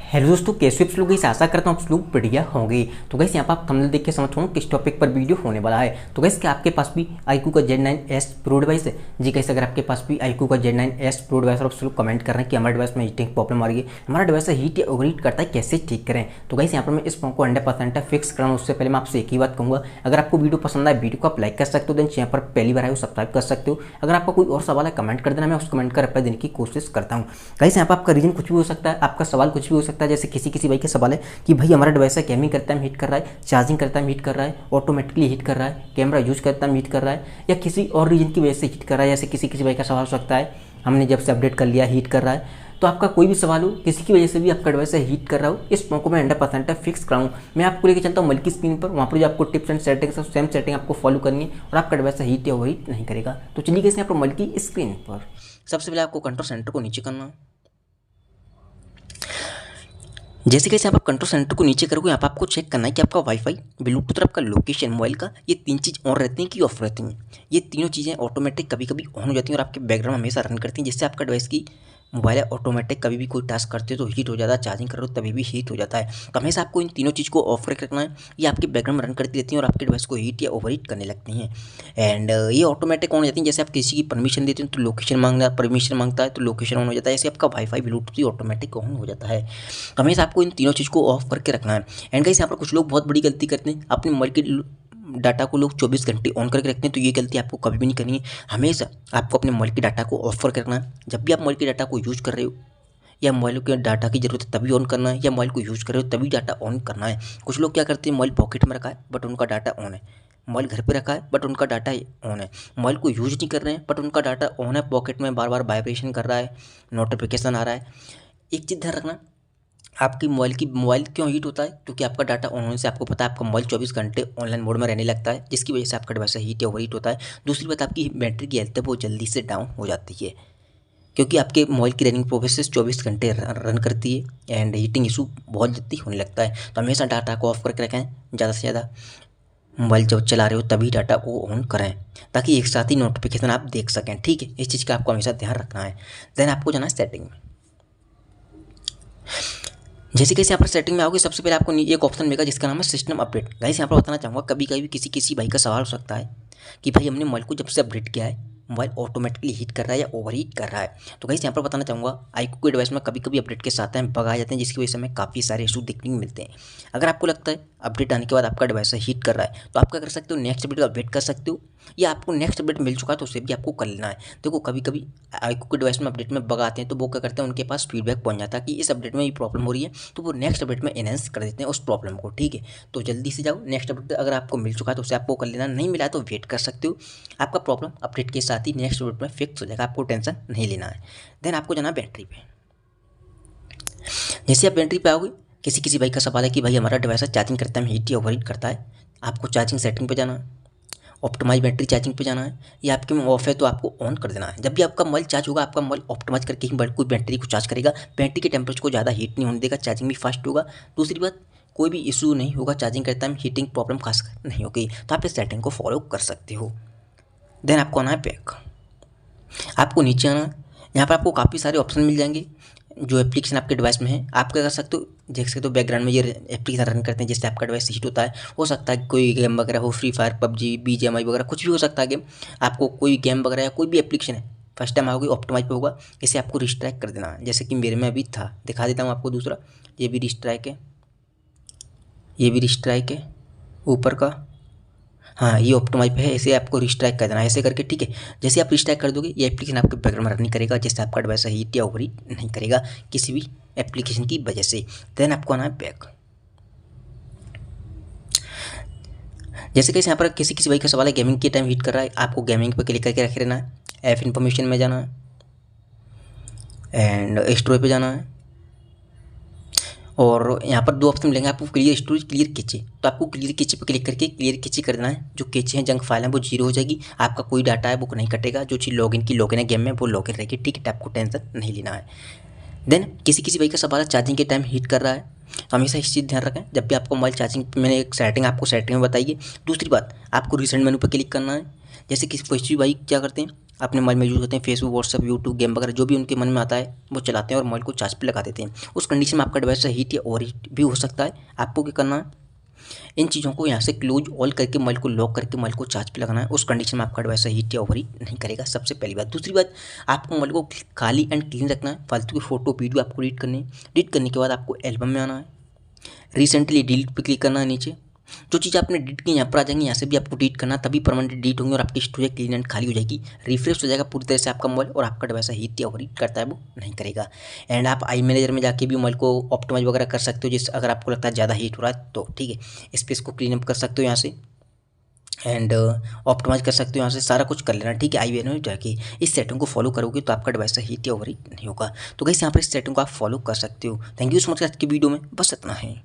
Hello दोस्तों, कैसे आप लोग? आशा करता हूँ आप लोग बढ़िया होंगे। तो गैस यहाँ पर आप थंबनेल देख के समझ होंगे किस टॉपिक पर वीडियो होने वाला है। तो गैस क्या आपके पास भी iQOO का Z9S प्रो डिवाइस है? जी गैस, अगर आपके पास भी iQOO का Z9S प्रो डिवाइस और आप लोग कमेंट कर रहे हैं कि हमारे डिवाइस में हीटिंग प्रॉब्लम आ रही है, हमारा डिवाइस हीट या ओवर हीट करता है, कैसे ठीक करें। तो गैस यहाँ पर मैं इस फोन को 100% फिक्स कराऊँ उससे पहले मैं आपसे एक ही बात कहूँगा, अगर आपको वीडियो पसंद आए वीडियो को आप लाइक कर सकते हो, देन चैनल पर पहली बार आए हो सब्सक्राइब कर सकते हो। अगर आपका कोई और सवाल है कमेंट कर देना, मैं उस कमेंट का रिप्लाई देने की कोशिश करता हूँ। गैस यहाँ पर आपका रीजन कुछ भी हो सकता है, आपका सवाल कुछ भी हो सकता है। जैसे किसी भाई का सवाल है कि भाई हमारा डिवाइस है गेमिंग करता है हीट कर रहा है, चार्जिंग करता है हीट कर रहा है, ऑटोमेटिकली हीट कर रहा है, कैमरा यूज करता है हीट कर रहा है, या किसी और रीजन की वजह से हीट कर रहा है। जैसे किसी भाई का सवाल हो सकता है हमने जब से अपडेट कर लिया हीट कर रहा है। तो आपका कोई भी सवाल हो, किसी की वजह से भी आपका डिवाइस हीट कर रहा हो, इस फोन को मैं 100% फिक्स कराऊँ। मैं आपको लेके चलता हूँ मल्टी स्क्रीन पर, वहाँ पर जो आपको tips and settings same setting आपको फॉलो करनी है और आपका डिवाइस हीट या ओवर हीट नहीं करेगा। तो चलिए कैसे यहाँ पर मल्टी स्क्रीन पर सबसे पहले आपको कंट्रोल सेंटर को नीचे करना। जैसे कैसे आप कंट्रोल सेंटर को नीचे करोगे, यहाँ पर आपको चेक करना है कि आपका वाईफाई, ब्लूटूथ और आपका लोकेशन मोबाइल का, ये तीन चीज़ ऑन रहती हैं कि ऑफ रहती हैं। ये तीनों चीज़ें ऑटोमेटिक कभी कभी ऑन हो जाती हैं और आपके बैकग्राउंड हमेशा रन करती हैं, जिससे आपका डिवाइस की मोबाइल है ऑटोमेटिक कभी भी कोई टास्क करते हो तो हीट हो जाता है, चार्जिंग करो तभी भी हीट हो जाता है। तो हमेशा आपको इन तीनों चीज़ को ऑफ करके रखना है। ये आपके बैकग्राउंड में रन करती रहती हैं और आपके डिवाइस को हीट या ओवर हीट करने लगती हैं। एंड ये ऑटोमेटिक ऑन हो जाती हैं। जैसे आप किसी की परमिशन देते हैं तो लोकेशन मांगता है तो लोकेशन ऑन हो जाता है। ऐसे आपका वाईफाई ब्लूटूथ भी ऑटोमेटिक ऑन हो जाता है। तो हमेशा आपको इन तीनों चीज़ को ऑफ करके रखना है। एंड गाइस यहाँ पर कुछ लोग बहुत बड़ी गलती करते हैं, अपने मोबाइल की डाटा को लोग 24 घंटे ऑन करके रखते हैं। तो ये गलती आपको कभी भी नहीं करनी है। हमेशा आपको अपने मोबाइल के डाटा को ऑफ करके रखना है। जब भी आप मोबाइल के डाटा को यूज कर रहे हो या मोबाइल के डाटा की जरूरत है तभी ऑन करना है, या मोबाइल को यूज़ कर रहे हो तभी डाटा ऑन करना है। कुछ लोग क्या करते हैं, मोबाइल पॉकेट में रखा है बट उनका डाटा ऑन है, मोबाइल घर पे रखा है बट उनका डाटा ऑन है, मोबाइल को यूज नहीं कर रहे हैं बट उनका डाटा ऑन है, पॉकेट में बार बार वाइब्रेशन कर रहा है, नोटिफिकेशन आ रहा है। एक चीज़ ध्यान रखना, आपकी मोबाइल क्यों हीट होता है, क्योंकि आपका डाटा ऑन होने से आपको पता है आपका मोबाइल 24 घंटे ऑनलाइन मोड में रहने लगता है, जिसकी वजह से आपका डिवाइस हीट या ओवर हीट होता है। दूसरी बात, आपकी बैटरी की हेल्थ है वो जल्दी से डाउन हो जाती है, क्योंकि आपके मोबाइल की रनिंग प्रोसेस 24 घंटे रन करती है एंड हीटिंग इशू बहुत जल्दी होने लगता है। तो हमेशा डाटा को ऑफ करके रखें, ज़्यादा से ज़्यादा मोबाइल जब चला रहे हो तभी डाटा को ऑन करें, ताकि एक साथ ही नोटिफिकेशन आप देख सकें। ठीक है, इस चीज़ का आपको हमेशा ध्यान रखना है। देन आपको जाना है सेटिंग में। जैसे कैसे यहाँ पर सेटिंग में आओगे, सबसे पहले आपको एक ऑप्शन मिलेगा जिसका नाम है सिस्टम अपडेट। गाइस यहाँ पर बताना चाहूँगा, कभी कभी किसी भाई का सवाल हो सकता है कि भाई हमने मोबाइल को जब से अपडेट किया है मोबाइल ऑटोमेटिकली हीट कर रहा है या ओवर हीट कर रहा है। तो गाइस यहाँ पर बताना चाहूँगा, iQOO के डिवाइस में कभी कभी अपडेट के साथ में बग आ जाते हैं, जिसकी वजह से हमें काफ़ी सारे इशू देखने को मिलते हैं। अगर आपको लगता है अपडेट आने के बाद आपका डिवाइस हीट कर रहा है तो आप क्या कर सकते हो, नेक्स्ट अपडेट का वेट कर सकते हो, या आपको नेक्स्ट अपडेट मिल चुका है तो उसे भी आपको कर लेना है। देखो कभी कभी iQOO के डिवाइस में अपडेट में बग आते हैं तो वो क्या करते हैं, उनके पास फीडबैक पहुंच जाता है कि इस अपडेट में ये प्रॉब्लम हो रही है, तो वो नेक्स्ट अपडेट में एनहेंस कर देते हैं उस प्रॉब्लम को। ठीक है, तो जल्दी से जाओ, नेक्स्ट अपडेट अगर आपको मिल चुका है तो उसे आपको कर लेना, नहीं मिला है तो वेट कर सकते हो। आपका प्रॉब्लम अपडेट के साथ ही नेक्स्ट अपडेट में फिक्स हो जाएगा, आपको टेंशन नहीं लेना है। देन आपको जाना बैटरी पे। जैसे आप बैटरी पे आओगे, किसी भाई का सवाल है कि भाई हमारा डिवाइस चार्जिंग करता है हीट या ओवर हीट करता है, आपको चार्जिंग सेटिंग पे जाना है, ऑप्टिमाइज बैटरी चार्जिंग पे जाना है, या आपके में ऑफ है तो आपको ऑन कर देना है। जब भी आपका मोबाइल चार्ज होगा, आपका मोबाइल ऑप्टिमाइज करके ही कोई बैटरी को चार्ज करेगा, बैटरी के टेम्परेचर को ज़्यादा हीट नहीं होने देगा, चार्जिंग भी फास्ट होगा। दूसरी बात, कोई भी इशू नहीं होगा चार्जिंग करते टाइम, हीटिंग प्रॉब्लम खासकर नहीं होगी। तो आप इस सेटिंग को फॉलो कर सकते हो। देन आपको आना है बैक। आपको नीचे आना, यहाँ पर आपको काफ़ी सारे ऑप्शन मिल जाएंगे जो एप्लीकेशन आपके डिवाइस में है। आप क्या कर सकते हो, देख सकते हो बैकग्राउंड में ये एप्लीकेशन रन करते हैं जिससे आपका डिवाइस हीट होता है। हो सकता है कोई गेम वगैरह हो, फ्री फायर, पबजी, BGMI वगैरह कुछ भी हो सकता है गेम। आपको कोई गेम वगैरह या कोई भी एप्लीकेशन है, फर्स्ट टाइम आओगे ऑप्टिमाइज पे होगा, इसे आपको रिस्ट्राइक कर देना है। जैसे कि मेरे में अभी था, दिखा देता हूँ आपको दूसरा, ये भी रिस्ट्राइक है, ये भी रिस्ट्राइक है ऊपर का, हाँ ये ऑप्टिमाइज पे है, इसे आपको रिस्ट्राइक कर देना है ऐसे करके। ठीक है, जैसे आप रिस्ट्राइक कर दोगे ये एप्लीकेशन आपके बैकग्राउंड में रन करेगा, जिससे आपका डिवाइस हीट या ओवर हीट नहीं करेगा किसी भी एप्लीकेशन की वजह से। देन आपको आना है बैक। जैसे कि यहाँ पर किसी भाई का सवाल है गेमिंग के टाइम हीट कर रहा है, आपको गेमिंग पे क्लिक करके रखे रहना है, ऐप इन्फॉर्मेशन में जाना है एंड स्टोरेज पे जाना है, और यहाँ पर दो ऑप्शन मिलेंगे आपको, क्लियर स्टोरेज, क्लियर कैचे। तो आपको क्लियर कैचे पर क्लिक करके क्लियर कैचे कर देना है। जो कैचे हैं, जंक फाइल है वो 0 हो जाएगी, आपका कोई डाटा है वो नहीं कटेगा, जो चीज़ लॉगिन है गेम में वो लॉगिन रहेगी। ठीक है, आपको टेंशन नहीं लेना है। देन किसी भाई का सवाल है चार्जिंग के टाइम हीट कर रहा है, तो हमेशा इस चीज़ ध्यान रखें, जब भी आपको मोबाइल चार्जिंग, मैंने एक सेटिंग आपको में बताइए। दूसरी बात, आपको रिसेंट मेनू पर क्लिक करना है। जैसे किसी भाई क्या करते हैं, अपने मोबाइल में यूज़ करते हैं, फेसबुक, व्हाट्सएप, यूट्यूब, गेम वगैरह जो भी उनके मन में आता है वो चलाते हैं और मोबाइल को चार्ज पे लगा देते हैं। उस कंडीशन में आपका डिवाइस हीट या ओवर हीट भी हो सकता है। आपको क्या करना है, इन चीज़ों को यहाँ से क्लोज ऑल करके मोबाइल को लॉक करके मोबाइल को चार्ज पे लगाना है। उस कंडीशन में आपका डिवाइस हीट या ओवर हीट नहीं करेगा, सबसे पहली बात। दूसरी बात, आपको मोबाइल को खाली एंड क्लीन रखना है। फालतू की फोटो वीडियो आपको डिलीट करनी है। डिलीट करने के बाद आपको एल्बम में आना है, रिसेंटली डिलीट पे क्लिक करना है। नीचे जो चीज़ आपने डिलीट की यहाँ पर आ जाएंगी, यहाँ से भी आपको डिलीट करना, तभी परमानेंट डिलीट होंगे और आपकी स्टोरेज क्लीन एंड खाली हो जाएगी, रिफ्रेश हो जाएगा पूरी तरह से आपका मोबाइल और आपका डिवाइस हीट या ओवरहीट करता है वो नहीं करेगा। एंड आप आई मैनेजर में जाके भी मोबाइल को ऑप्टिमाइज वगैरह कर सकते हो, जिस अगर आपको लगता है ज़्यादा हीट हो रहा है तो ठीक है, स्पेस को क्लीन अप कर सकते हो यहाँ से एंड ऑप्टिमाइज कर सकते हो। यहाँ से सारा कुछ कर लेना, ठीक है। आई मैनेजर में जाके इस सेटिंग को फॉलो करोगे तो आपका डिवाइस हीट या ओवरहीट नहीं होगा। तो गाइस यहाँ पर इस सेटिंग को आप फॉलो कर सकते हो। Thank you so much. आज की वीडियो में बस इतना है।